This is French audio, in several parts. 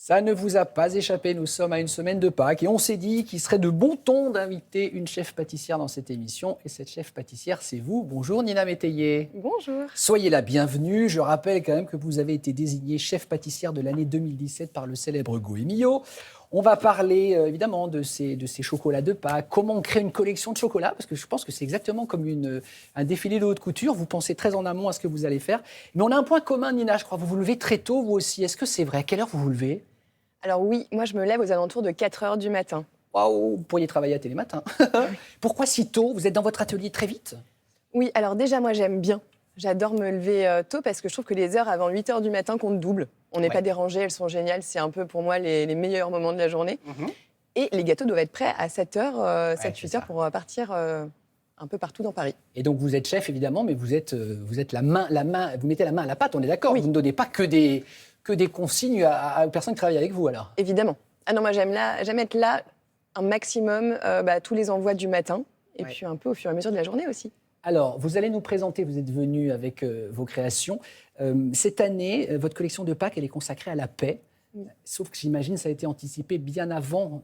Ça ne vous a pas échappé, nous sommes à une semaine de Pâques et on s'est dit qu'il serait de bon ton d'inviter une chef pâtissière dans cette émission. Et cette chef pâtissière, c'est vous. Bonjour Nina Métayer. Bonjour. Soyez la bienvenue. Je rappelle quand même que vous avez été désignée chef pâtissière de l'année 2017 par le célèbre Goemio. On va parler évidemment de ces chocolats de Pâques, comment on crée une collection de chocolats, parce que je pense que c'est exactement comme un défilé de haute couture. Vous pensez très en amont à ce que vous allez faire. Mais on a un point commun, Nina, je crois. Vous vous levez très tôt, vous aussi. Est-ce que c'est vrai? À quelle heure vous vous levez? Alors oui, moi je me lève aux alentours de 4h du matin. Waouh, vous pourriez travailler à Télématin. Pourquoi si tôt? Vous êtes dans votre atelier très vite? Oui, alors déjà moi j'aime bien. J'adore me lever tôt parce que je trouve que les heures avant 8h du matin comptent double. On n'est pas dérangé, elles sont géniales. C'est un peu pour moi les meilleurs moments de la journée. Et les gâteaux doivent être prêts à 7h, 7-8h pour partir un peu partout dans Paris. Et donc vous êtes chef évidemment, mais vous êtes la main, vous mettez la main à la pâte, on est d'accord? Oui. Vous ne donnez pas que des consignes aux personnes qui travaillent avec vous alors? Évidemment. Ah non, moi j'aime être là un maximum tous les envois du matin et puis un peu au fur et à mesure de la journée aussi. Alors, vous allez nous présenter, vous êtes venu avec vos créations. Cette année, votre collection de Pâques, elle est consacrée à la paix. Sauf que j'imagine ça a été anticipé bien avant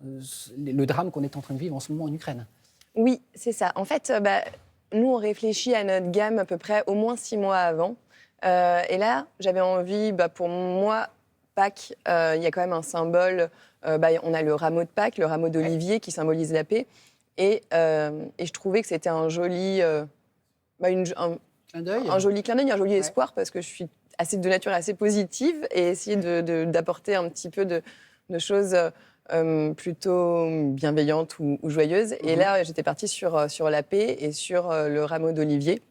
le drame qu'on est en train de vivre en ce moment en Ukraine. Oui, c'est ça. En fait, nous, on réfléchit à notre gamme à peu près au moins 6 mois avant. Et là, j'avais envie, pour moi, Pâques, il y a quand même un symbole. On a le rameau de Pâques, le rameau d'olivier qui symbolise la paix. Et je trouvais que c'était un joli... un joli clin d'œil, un joli espoir, parce que je suis de nature assez positive et essayer d'apporter un petit peu de choses plutôt bienveillantes ou joyeuses. Et là, j'étais partie sur la paix et sur le rameau d'olivier.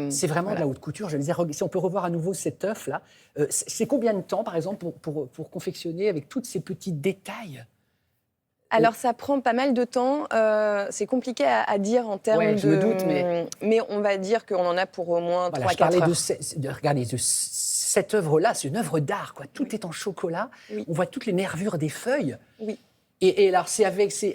C'est vraiment de la haute couture. Je disais, si on peut revoir à nouveau cet œuf-là, c'est combien de temps, par exemple, pour confectionner avec tous ces petits détails? Alors, ça prend pas mal de temps. C'est compliqué à dire en termes je me doute, mais on va dire qu'on en a pour au moins 3-4 heures. Je parlais regardez, de cette œuvre-là, c'est une œuvre d'art, quoi. Tout est en chocolat. Oui. On voit toutes les nervures des feuilles. Oui. Et alors, c'est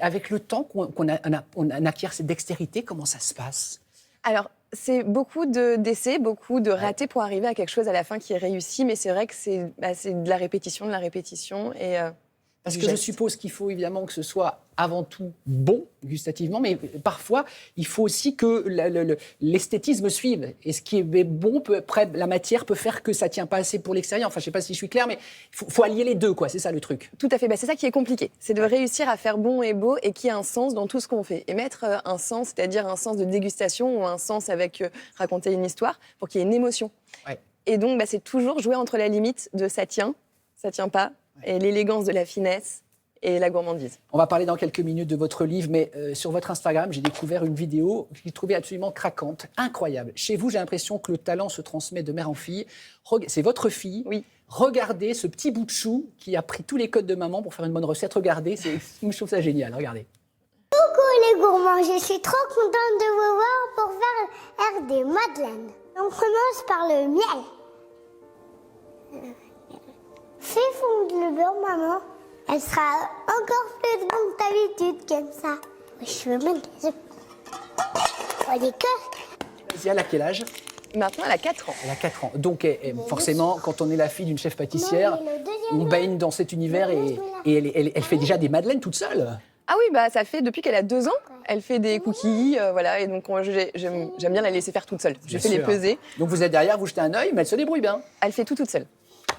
avec le temps qu'on acquiert cette dextérité. Comment ça se passe? Alors, c'est beaucoup d'essais, beaucoup de ratés pour arriver à quelque chose à la fin qui est réussi. Mais c'est vrai que c'est de la répétition, et... Parce que je suppose qu'il faut évidemment que ce soit avant tout bon gustativement, mais parfois il faut aussi que l'esthétisme suive. Et ce qui est bon, la matière peut faire que ça ne tient pas assez pour l'extérieur. Enfin, je ne sais pas si je suis claire, mais il faut allier les deux, quoi. C'est ça le truc. Tout à fait. C'est ça qui est compliqué. C'est de réussir à faire bon et beau et qu'il y ait un sens dans tout ce qu'on fait. Et mettre un sens, c'est-à-dire un sens de dégustation ou un sens avec raconter une histoire pour qu'il y ait une émotion. Ouais. Et donc, c'est toujours jouer entre la limite de ça tient pas. Et l'élégance de la finesse et la gourmandise. On va parler dans quelques minutes de votre livre, mais sur votre Instagram, j'ai découvert une vidéo que j'ai trouvée absolument craquante, incroyable. Chez vous, j'ai l'impression que le talent se transmet de mère en fille. C'est votre fille. Oui. Regardez ce petit bout de chou qui a pris tous les codes de maman pour faire une bonne recette. Regardez, je trouve ça génial. Regardez. Coucou les gourmands, je suis trop contente de vous voir pour faire des madeleines. On commence par le miel. Fais fondre le beurre, maman. Elle sera encore plus bonne que d'habitude, comme ça. Je veux même des œufs. Oh, les cœurs. Elle a quel âge? Maintenant, elle a 4 ans. Elle a 4 ans. Donc, forcément, quand on est la fille d'une chef pâtissière, on baigne dans cet univers et elle fait déjà des madeleines toute seule. Ah oui, ça fait depuis qu'elle a 2 ans. Elle fait des cookies, et donc j'aime bien la laisser faire toute seule. Je fais les peser. Donc vous êtes derrière, vous jetez un œil, mais elle se débrouille bien. Elle fait tout toute seule.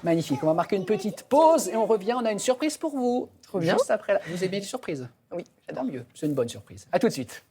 Magnifique. On va marquer une petite pause et on revient. On a une surprise pour vous. Trop bien. Juste après. Vous aimez les surprises? Oui, j'adore. Tant mieux. C'est une bonne surprise. À tout de suite.